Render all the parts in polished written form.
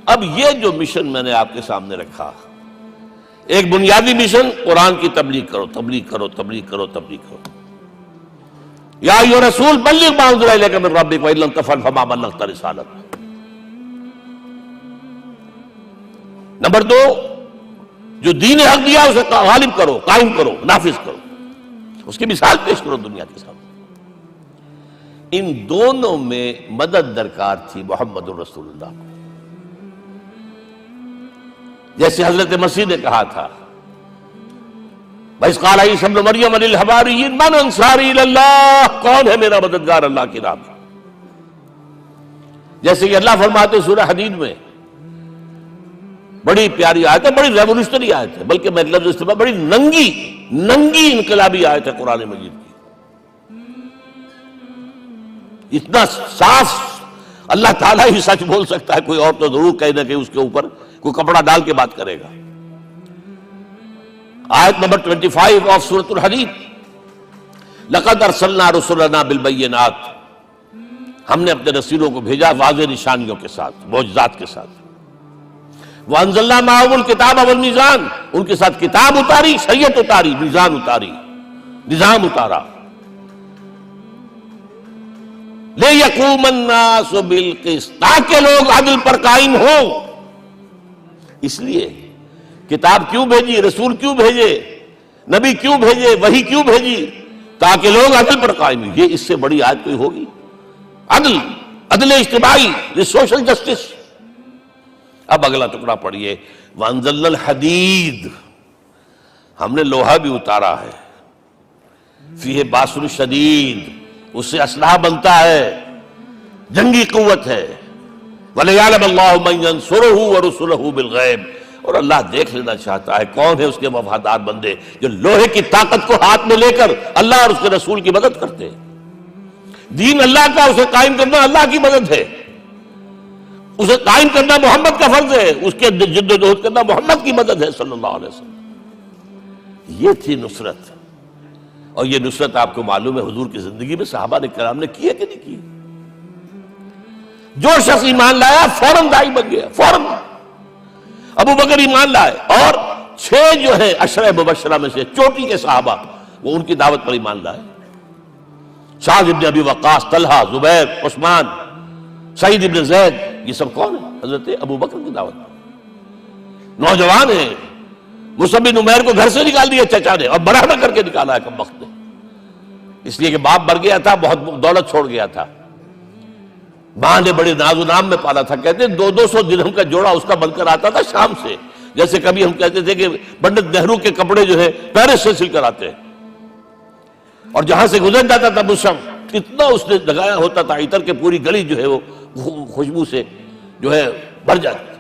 اب یہ جو مشن میں نے آپ کے سامنے رکھا، ایک بنیادی مشن قرآن کی تبلیغ کرو، تبلیغ کرو، تبلیغ کرو، تبلیغ کرو۔ یا ایھا رسول بلغ ما انزل الیک من ربک وان لم تفعل فما بلغت رسالتہ۔ نمبر 2، جو دین حق دیا اسے غالب کرو، قائم کرو، نافذ کرو، اس کی مثال پیش کرو دنیا کے سامنے۔ ان دونوں میں مدد درکار تھی محمد الرسول اللہ کو۔ جیسے حضرت مسیح نے کہا تھا، وَإِذْ قَالَ عِیسیٰ ابْنُ مَرْیَمَ لِلْحَوَارِیِّینَ مَنْ أَنصَارِی إِلَى اللَّہِ، کون ہے میرا مددگار اللہ کی راہ میں؟ جیسے کہ اللہ فرماتے ہیں سورہ حدید میں، بڑی پیاری آیت ہے، بڑی ریولوشنری آیت ہے، بلکہ میں لفظ استعمال، بڑی ننگی انقلابی آیت ہے قرآن مجید کی۔ اتنا صاف اللہ تعالیٰ ہی سچ بول سکتا ہے، کوئی اور تو ضرور کہیں نہ کہیں اس کے اوپر کوئی کپڑا ڈال کے بات کرے گا۔ آیت نمبر 25 آف سورۃ الحدید، لقد ارسلنا رسلنا بالبینات، ہم نے اپنے رسولوں کو بھیجا واضح نشانیوں کے ساتھ، معجزات کے ساتھ۔ وانزلنا معهم الکتاب والمیزان، ان کے ساتھ کتاب اتاری، شریعت اتاری، میزان اتاری، نظام اتارا۔ لِيَقُومَ النَّاسُ بِالْقِسْطِ، تاکہ لوگ عدل پر قائم ہوں۔ اس لیے کتاب کیوں بھیجی، رسول کیوں بھیجے، نبی کیوں بھیجے، وحی کیوں بھیجی؟ تاکہ لوگ عدل پر قائم ہوں۔ یہ اس سے بڑی آیت کوئی ہوگی؟ عدل اجتماعی، سوشل جسٹس۔ اب اگلا ٹکڑا پڑھیے، وَأَنزَلْنَا الْحَدِيدَ، ہم نے لوہا بھی اتارا ہے، فِيهِ بَأْسٌ شَدِيدٌ، اس سے اسلحہ بنتا ہے، جنگی قوت ہے۔ وَلِيَعْلَمَ اللَّهُ مَن يَنصُرُهُ وَرُسُلَهُ بِالْغَیبِ، اور اللہ دیکھ لینا چاہتا ہے کون ہے اس کے وفادار بندے جو لوہے کی طاقت کو ہاتھ میں لے کر اللہ اور اس کے رسول کی مدد کرتے ہیں۔ دین اللہ کا، اسے قائم کرنا اللہ کی مدد ہے، اسے قائم کرنا محمد کا فرض ہے، اس کے جد و جہد کرنا محمد کی مدد ہے صلی اللہ علیہ وسلم۔ یہ تھی نصرت، اور یہ نصرت آپ کو معلوم ہے حضور کی زندگی میں صحابہ کرام نے کی ہے کہ نہیں کی؟ جو شخص ایمان لایا فوراً داعی بن گیا، فوراً۔ ابو بکر ایمان لائے، اور 6 جو ہیں عشرہ مبشرہ میں سے چوٹی کے صحابہ، وہ ان کی دعوت پر ایمان لائے۔ سعد ابن ابی وقاص، طلحہ، زبیر، عثمان، سعید ابن زید، یہ سب کون ہیں؟ حضرت ابو بکر کی دعوت پر نوجوان ہیں۔ مصعب بن عمیر کو گھر سے نکال دیا چچا نے، اور برہنہ کر کے نکالا ہے کم وقت نے، اس لیے کہ باپ مر گیا تھا، بہت دولت چھوڑ گیا تھا، ماں نے بڑے ناز و نام میں پالا تھا۔ کہتے ہیں 200 درہم کا جوڑا اس کا بن کر آتا تھا شام سے، جیسے کبھی ہم کہتے تھے کہ پنڈت نہرو کے کپڑے جو ہے پیرس سے سل کر آتے ہیں، اور جہاں سے گزر جاتا تھا مصعب، اتنا اس نے لگایا ہوتا تھا عطر کے پوری گلی جو ہے وہ خوشبو سے جو ہے بھر جاتی تھی۔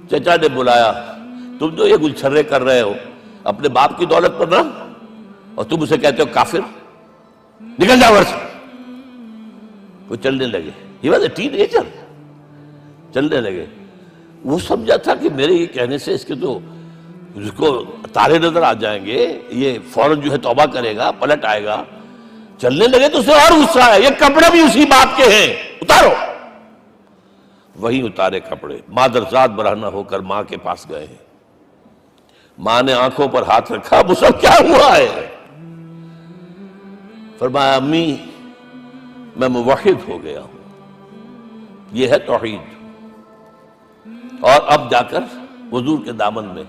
چچا نے بلایا، تم تو یہ گلچھرے کر رہے ہو اپنے باپ کی دولت پر نہ، اور تم اسے کہتے ہو کافر، نکل جاؤ گھر سے۔ وہ چلنے لگے، he was a ten ager, چلنے لگے۔ وہ سمجھا تھا کہ میرے یہ کہنے سے اس کے تو اس کو تارے نظر آ جائیں گے، یہ فوراً جو ہے توبہ کرے گا، پلٹ آئے گا۔ چلنے لگے تو اسے اور غصہ آیا، یہ کپڑے بھی اسی باپ کے ہیں، اتارو۔ وہی اتارے کپڑے، مادرزاد برہنہ ہو کر ماں کے پاس گئے ہیں۔ ماں نے آنکھوں پر ہاتھ رکھا، مصعب کیا ہوا ہے؟ فرمایا امی میں موحد ہو گیا ہوں، یہ ہے توحید۔ اور اب جا کر حضور کے دامن میں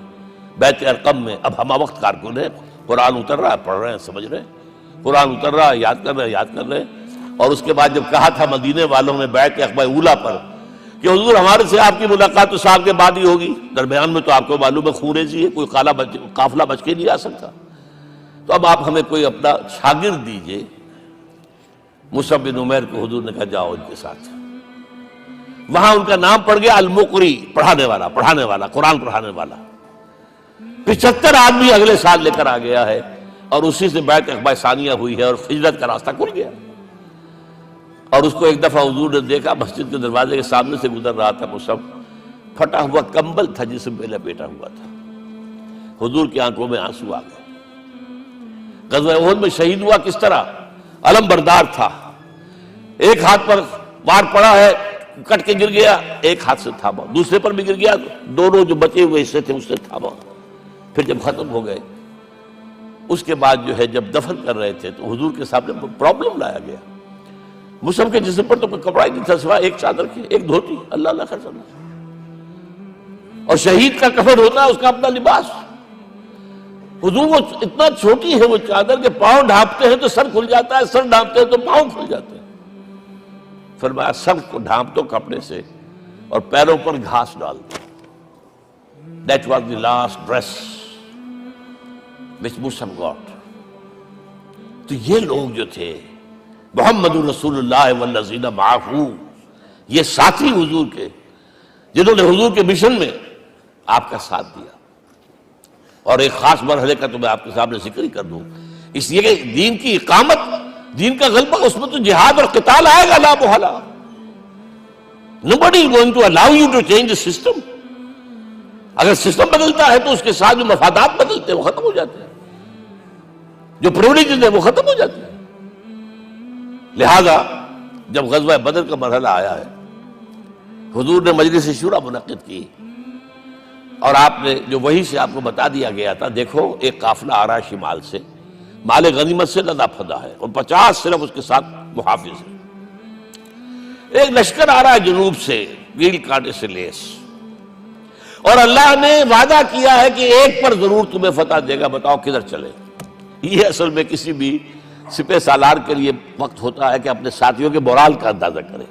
بیت ارقم میں اب ہمہ وقت کارکن ہے، قرآن اتر رہا ہے، پڑھ رہے ہیں، سمجھ رہے ہیں، قرآن اتر رہا ہے، یاد کر رہے ہیں۔ اور اس کے بعد جب کہا تھا مدینے والوں نے بیعت عقبہ اولیٰ پر کہ حضور ہمارے سے آپ کی ملاقات تو سال کے بعد ہی ہوگی، درمیان میں تو آپ کو معلوم ہے خون ریزی ہے، کوئی قافلہ بچ کے نہیں آ سکتا، تو اب آپ ہمیں کوئی اپنا شاگرد دیجئے۔ مصعب بن عمیر کو حضور نے کہا جاؤ ان کے ساتھ۔ وہاں ان کا نام پڑ گیا المقری، پڑھانے والا، قرآن پڑھانے والا۔ 75 آدمی اگلے سال لے کر آ گیا ہے، اور اسی سے بیعت عقبہ ثانیہ ہوئی ہے، اور ہجرت کا راستہ کھل گیا۔ اور اس کو ایک دفعہ حضور نے دیکھا، مسجد کے دروازے کے سامنے سے گزر رہا تھا مصعب، پھٹا ہوا کمبل تھا جسم پہ لپیٹا ہوا تھا۔ حضور کی آنکھوں میں آنسو آ گئے۔ غزوہ احد میں شہید ہوا کس طرح؟ علم بردار تھا، ایک ہاتھ پر وار پڑا ہے، کٹ کے گر گیا، ایک ہاتھ سے تھاما، دوسرے پر بھی گر گیا، دونوں جو بچے ہوئے حصے تھے اس سے تھاما۔ پھر جب ختم ہو گئے، اس کے بعد جو ہے جب دفن کر رہے تھے تو حضور کے سامنے پرابلم لایا گیا۔ مصعب کے جسم پر تو کوئی کپڑا ہی نہیں تھا سوائے ایک چادر کے، ایک دھوتی، اللہ اللہ خیر اللہ۔ اور شہید کا کفن ہوتا ہے اس کا اپنا لباس۔ حضور وہ اتنا چھوٹی ہے وہ چادر کہ پاؤں ڈھانپتے ہیں تو سر کھل جاتا ہے، سر ڈھانپتے ہیں تو پاؤں کھل جاتے ہیں۔ فرمایا سر کو ڈھانپ دو کپڑے سے اور پیروں پر گھاس ڈال دو۔ That was the last dress which Musab got۔ تو یہ لوگ جو تھے محمد رسول اللہ والذین معہ، یہ ساتھی حضور کے، جنہوں نے حضور کے مشن میں آپ کا ساتھ دیا۔ اور ایک خاص مرحلے کا تو میں آپ کے سامنے ذکر ہی کر دوں، اس لیے کہ دین کی اقامت، دین کا غلبہ، اس میں تو جہاد اور قتال آئے گا لا محالہ۔ Nobody is going to allow you to change the system۔ اگر سسٹم بدلتا ہے تو اس کے ساتھ جو مفادات بدلتے ہیں وہ ختم ہو جاتے ہیں، جو پریولیجز ہیں وہ ختم ہو جاتے ہیں۔ لہذا جب غزوہ بدر کا مرحلہ آیا ہے، حضور نے مجلس شورا منعقد کی، اور آپ نے جو وحی سے آپ کو بتا دیا گیا تھا، دیکھو ایک قافلہ آ رہا ہے شمال سے، مال غنیمت سے لدا پھدا ہے، اور 50 صرف اس کے ساتھ محافظ ہیں۔ ایک لشکر آ رہا ہے جنوب سے، گیل کانٹے سے لیس، اور اللہ نے وعدہ کیا ہے کہ ایک پر ضرور تمہیں فتح دے گا، بتاؤ کدھر چلے۔ یہ اصل میں کسی بھی سپہ سالار کے لیے وقت ہوتا ہے کہ اپنے ساتھیوں کے مورال کا اندازہ کرے۔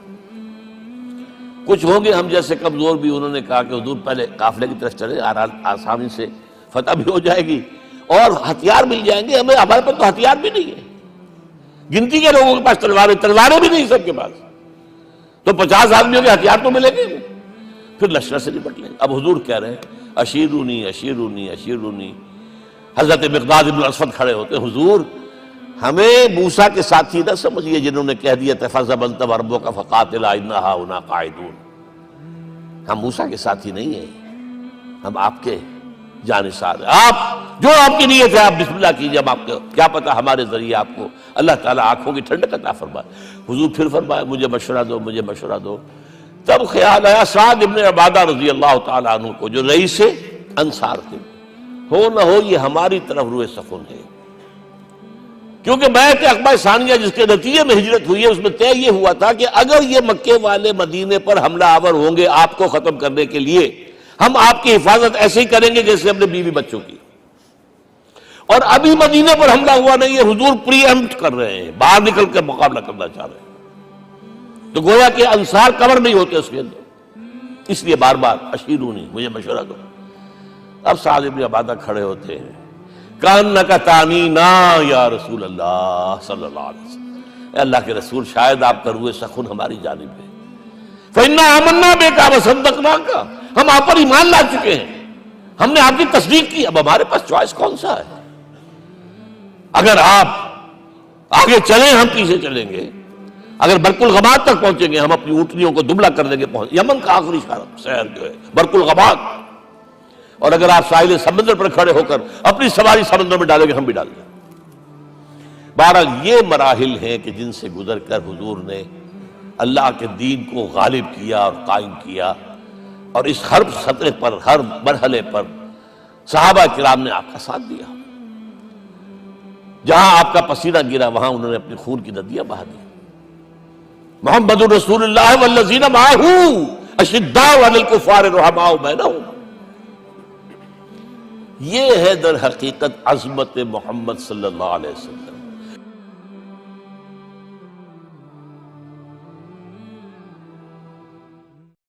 کچھ ہوں گے ہم جیسے کمزور بھی، انہوں نے کہا کہ حضور پہلے قافلے کی طرف چلے، آسانی سے فتح بھی ہو جائے گی اور ہتھیار مل جائیں گے ہمیں، ہمارے پاس تو ہتھیار بھی نہیں ہے، گنتی کے لوگوں کے پاس تلواریں بھی نہیں سب کے پاس، تو 50 آدمیوں کے ہتھیار تو ملیں گے، پھر لشکر سے نپٹ لیں۔ اب حضور کہہ رہے ہیں اشیرونی اشیرونی اشیرونی۔ حضرت مقداد بن الاسود کھڑے ہوتے ہیں، حضور ہمیں موسیٰ کے ساتھی نہ سمجھیے جنہوں نے کہہ دیا فَاذْهَبْ أَنْتَ وَرَبُّكَ فَقَاتِلَا إِنَّا هَاهُنَا قَاعِدُونَ۔ ہم موسیٰ کے ساتھی نہیں ہیں، ہم آپ کے جانثار ہیں، آپ جو آپ کی نیت ہے آپ بسم اللہ کیجئے، ہم آپ کو کیا پتہ ہمارے ذریعے آپ کو اللہ تعالیٰ آنکھوں کی ٹھنڈک عطا فرمائے۔ حضور پھر فرمائے مجھے مشورہ دو، مجھے مشورہ دو۔ تب خیال آیا سعد ابن عبادہ رضی اللہ تعالیٰ عنہ کو، جو رئیس انصار تھے، ہو نہ ہو یہ ہماری طرف روئے سخن ہے، کیونکہ بیعت عقبہ ثانیہ جس کے نتیجے میں ہجرت ہوئی ہے اس میں طے یہ ہوا تھا کہ اگر یہ مکے والے مدینے پر حملہ آور ہوں گے آپ کو ختم کرنے کے لیے، ہم آپ کی حفاظت ایسے ہی کریں گے جیسے اپنے بیوی بچوں کی۔ اور ابھی مدینے پر حملہ ہوا نہیں ہے، حضور پری ایمپٹ کر رہے ہیں، باہر نکل کر مقابلہ کرنا چاہ رہے ہیں، تو گویا کہ انصار کور نہیں ہوتے اس کے اندر، اس لیے بار بار اشیرونی، مجھے مشورہ دو۔ اب سعد بن عبادہ کھڑے ہوتے ہیں، کأنک تعنینا یا رسول اللہ صلی اللہ علیہ وسلم، اے اللہ کے رسول شاید آپ کا روئے سخن ہماری جانب ہے، فإنا آمنا بک وصدقناک، ہم آپ پر ایمان لا چکے ہیں، ہم نے آپ کی تصدیق کی، اب ہمارے پاس چوائس کون سا ہے؟ اگر آپ آگے چلیں ہم پیچھے چلیں گے، اگر برق الغماد تک پہنچیں گے ہم اپنی اونٹنیوں کو دبلا کر دیں گے، یمن کا آخری شہر جو ہے برق الغماد، اور اگر آپ ساحل سمندر پر کھڑے ہو کر اپنی سواری سمندر میں ڈالیں گے ہم بھی ڈال دیں۔ بہرحال یہ مراحل ہیں کہ جن سے گزر کر حضور نے اللہ کے دین کو غالب کیا اور قائم کیا، اور اس ہر سطح پر، ہر مرحلے پر صحابہ کرام نے آپ کا ساتھ دیا، جہاں آپ کا پسینہ گرا وہاں انہوں نے اپنے خون کی ندیاں بہا دی۔ محمد رسول اللہ والذین معہ اشداء علی الکفار رحماء بینہم، یہ ہے در حقیقت عظمت محمد صلی اللہ علیہ وسلم۔